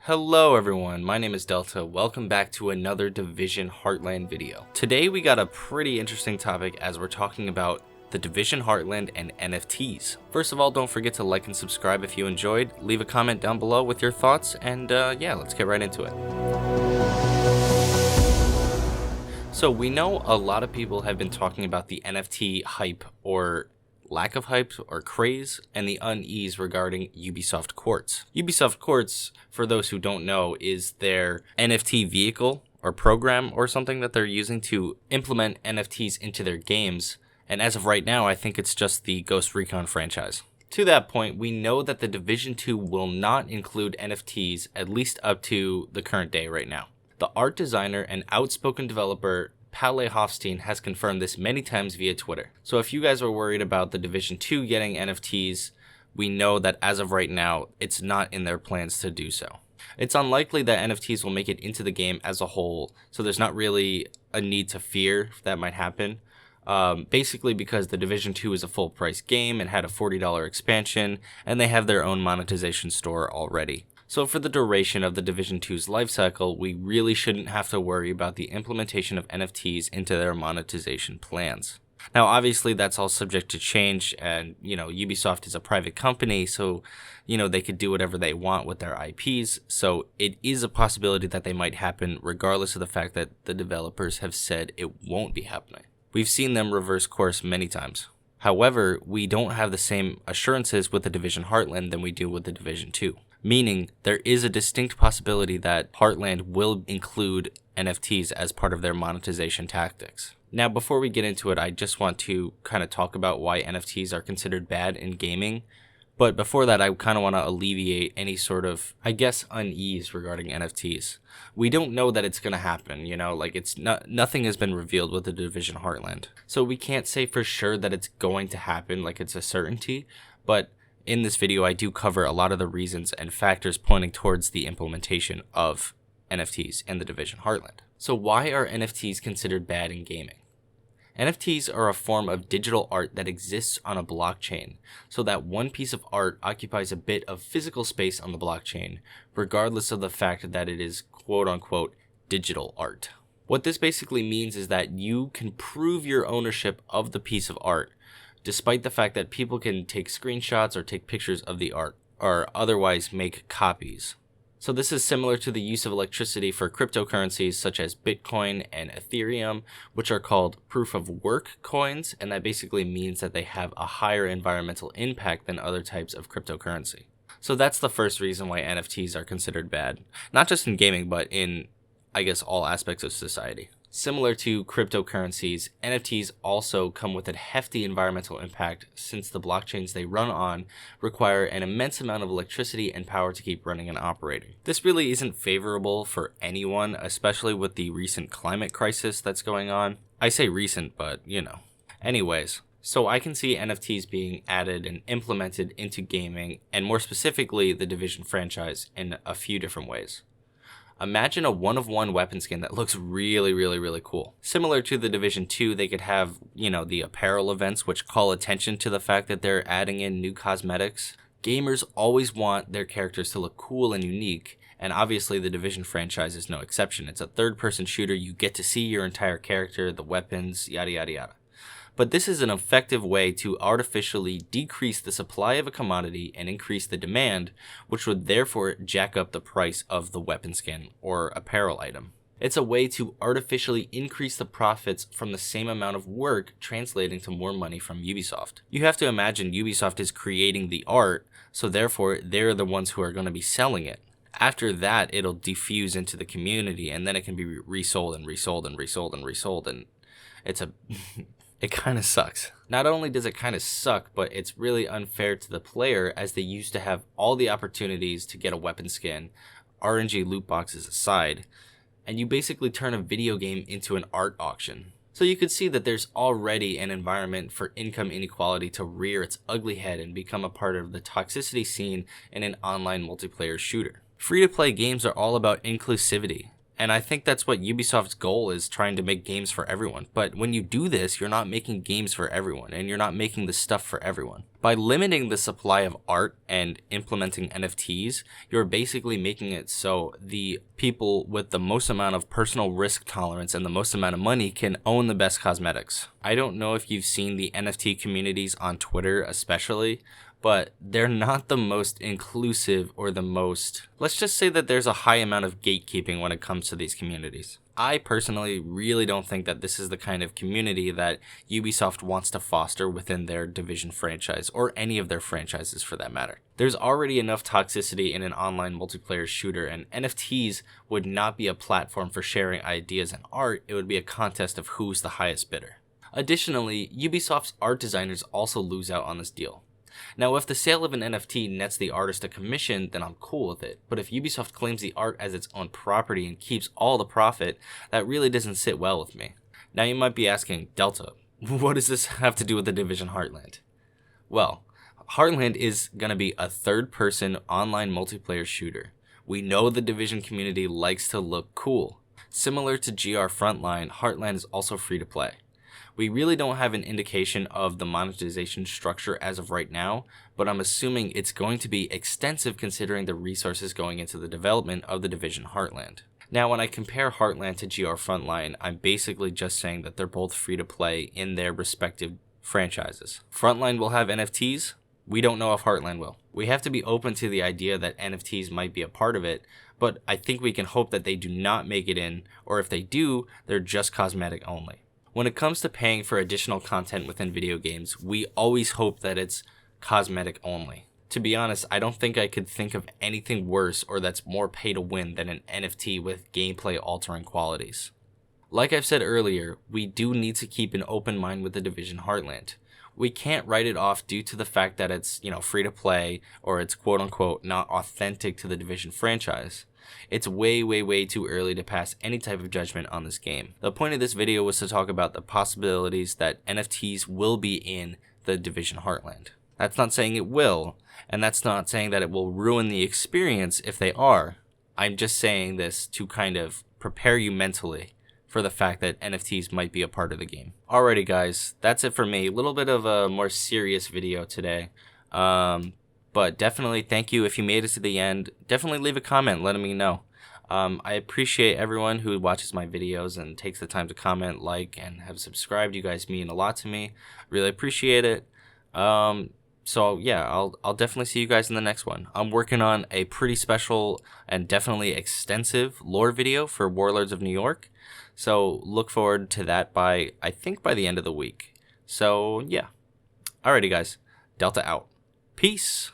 Hello everyone, my name is Deltah. Welcome back to another Division Heartland video. Today we got a pretty interesting topic as we're talking about the Division Heartland and NFTs. First of all, don't forget to like and subscribe if you enjoyed. Leave a comment down below with your thoughts, and yeah, let's get right into it. So we know a lot of people have been talking about the NFT hype or lack of hype or craze and the unease regarding Ubisoft Quartz. Ubisoft Quartz, for those who don't know, is their NFT vehicle or program or something that they're using to implement NFTs into their games. And as of right now, I think it's just the Ghost Recon franchise. To that point, we know that the Division 2 will not include NFTs, at least up to the current day right now. The art designer and outspoken developer Palle Hofstein has confirmed this many times via Twitter. So if you guys are worried about the Division 2 getting NFTs, we know that as of right now, it's not in their plans to do so. It's unlikely that NFTs will make it into the game as a whole, so there's not really a need to fear if that might happen. Basically because the Division 2 is a full price game and had a $40 expansion, and they have their own monetization store already. So for the duration of the Division 2's lifecycle, we really shouldn't have to worry about the implementation of NFTs into their monetization plans. Now, obviously, that's all subject to change, and, Ubisoft is a private company, so, they could do whatever they want with their IPs, so it is a possibility that they might happen regardless of the fact that the developers have said it won't be happening. We've seen them reverse course many times. However, we don't have the same assurances with the Division Heartland than we do with the Division 2. Meaning, there is a distinct possibility that Heartland will include NFTs as part of their monetization tactics. Now, before we get into it, I just want to kind of talk about why NFTs are considered bad in gaming. But before that, I kind of want to alleviate any sort of, unease regarding NFTs. We don't know that it's going to happen, nothing has been revealed with the Division Heartland. So we can't say for sure that it's going to happen, like it's a certainty, but in this video, I do cover a lot of the reasons and factors pointing towards the implementation of NFTs in the Division Heartland. So why are NFTs considered bad in gaming? NFTs are a form of digital art that exists on a blockchain, so that one piece of art occupies a bit of physical space on the blockchain, regardless of the fact that it is quote-unquote digital art. What this basically means is that you can prove your ownership of the piece of art, despite the fact that people can take screenshots or take pictures of the art, or otherwise make copies. So this is similar to the use of electricity for cryptocurrencies such as Bitcoin and Ethereum, which are called proof of work coins, and that basically means that they have a higher environmental impact than other types of cryptocurrency. So that's the first reason why NFTs are considered bad, not just in gaming, but in, all aspects of society. Similar to cryptocurrencies, NFTs also come with a hefty environmental impact since the blockchains they run on require an immense amount of electricity and power to keep running and operating. This really isn't favorable for anyone, especially with the recent climate crisis that's going on. I say recent, but Anyways, so I can see NFTs being added and implemented into gaming, and more specifically the Division franchise, in a few different ways. Imagine a one-of-one weapon skin that looks really cool. Similar to the Division 2, they could have, the apparel events which call attention to the fact that they're adding in new cosmetics. Gamers always want their characters to look cool and unique, and obviously the Division franchise is no exception. It's a third-person shooter, you get to see your entire character, the weapons, yada yada yada. But this is an effective way to artificially decrease the supply of a commodity and increase the demand, which would therefore jack up the price of the weapon skin or apparel item. It's a way to artificially increase the profits from the same amount of work, translating to more money from Ubisoft. You have to imagine Ubisoft is creating the art, so therefore they're the ones who are going to be selling it. After that, it'll diffuse into the community, and then it can be resold and resold and resold and resold, and it kind of sucks. Not only does it kind of suck, but it's really unfair to the player, as they used to have all the opportunities to get a weapon skin, RNG loot boxes aside, and you basically turn a video game into an art auction. So you could see that there's already an environment for income inequality to rear its ugly head and become a part of the toxicity scene in an online multiplayer shooter. Free-to-play games are all about inclusivity, And I think that's what Ubisoft's goal is, trying to make games for everyone. But when you do this, you're not making games for everyone, and you're not making the stuff for everyone. By limiting the supply of art and implementing NFTs, you're basically making it so the people with the most amount of personal risk tolerance and the most amount of money can own the best cosmetics. I don't know if you've seen the NFT communities on Twitter especially, but they're not the most inclusive or the most, let's just say that there's a high amount of gatekeeping when it comes to these communities. I personally really don't think that this is the kind of community that Ubisoft wants to foster within their Division franchise, or any of their franchises for that matter. There's already enough toxicity in an online multiplayer shooter, and NFTs would not be a platform for sharing ideas and art, it would be a contest of who's the highest bidder. Additionally, Ubisoft's art designers also lose out on this deal. Now, if the sale of an NFT nets the artist a commission, then I'm cool with it. But if Ubisoft claims the art as its own property and keeps all the profit, that really doesn't sit well with me. Now you might be asking, Deltah, what does this have to do with the Division Heartland? Well, Heartland is going to be a third-person online multiplayer shooter. We know the Division community likes to look cool. Similar to GR Frontline, Heartland is also free to play. We really don't have an indication of the monetization structure as of right now, but I'm assuming it's going to be extensive considering the resources going into the development of the Division Heartland. Now, when I compare Heartland to GR Frontline, I'm basically just saying that they're both free to play in their respective franchises. Frontline will have NFTs. We don't know if Heartland will. We have to be open to the idea that NFTs might be a part of it, but I think we can hope that they do not make it in, or if they do, they're just cosmetic only. When it comes to paying for additional content within video games, we always hope that it's cosmetic only. To be honest, I don't think I could think of anything worse or that's more pay to win than an NFT with gameplay altering qualities. Like I've said earlier, we do need to keep an open mind with the Division Heartland. We can't write it off due to the fact that it's, free to play, or it's quote unquote not authentic to the Division franchise. It's way too early to pass any type of judgment on this game. The point of this video was to talk about the possibilities that NFTs will be in the Division Heartland. That's not saying it will, and that's not saying that it will ruin the experience if they are. I'm just saying this to kind of prepare you mentally for the fact that NFTs might be a part of the game. Alrighty guys, that's it for me. A little bit of a more serious video today. But definitely thank you if you made it to the end. Definitely leave a comment letting me know. I appreciate everyone who watches my videos and takes the time to comment, like, and have subscribed. You guys mean a lot to me. Really appreciate it. So yeah, I'll definitely see you guys in the next one. I'm working on a pretty special and definitely extensive lore video for Warlords of New York. So look forward to that I think by the end of the week. So yeah. Alrighty guys, Deltah out. Peace.